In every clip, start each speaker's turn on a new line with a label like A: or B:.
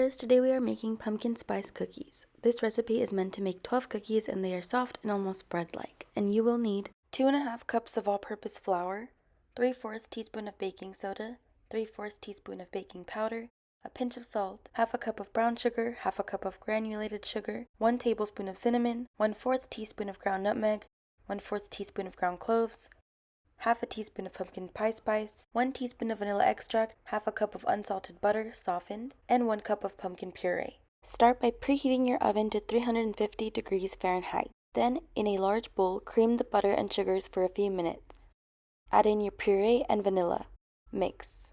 A: lovers, today we are making pumpkin spice cookies. This recipe is meant to make 12 cookies and they are soft and almost bread-like. And you will need 2.5 cups of all-purpose flour, 3/4 teaspoon of baking soda, 3/4 teaspoon of baking powder, a pinch of salt, half a cup of brown sugar, half a cup of granulated sugar, 1 tablespoon of cinnamon, 1/4 teaspoon of ground nutmeg, 1/4 teaspoon of ground cloves, half a teaspoon of pumpkin pie spice, 1 teaspoon of vanilla extract, half a cup of unsalted butter softened, and 1 cup of pumpkin puree. Start by preheating your oven to 350 degrees Fahrenheit. Then, in a large bowl, cream the butter and sugars for a few minutes. Add in your puree and vanilla. Mix.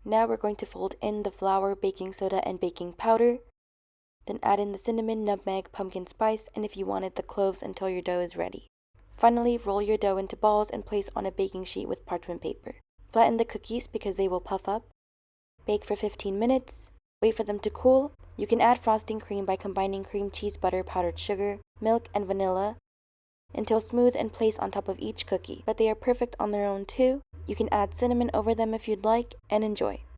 A: Now we're going to fold in the flour, baking soda, and baking powder. Then add in the cinnamon, nutmeg, pumpkin spice, and if you wanted the cloves until your dough is ready. Finally, roll your dough into balls and place on a baking sheet with parchment paper. Flatten the cookies because they will puff up. Bake for 15 minutes. Wait for them to cool. You can add frosting cream by combining cream cheese, butter, powdered sugar, milk, and vanilla until smooth and place on top of each cookie, but they are perfect on their own too. You can add cinnamon over them if you'd like, and enjoy.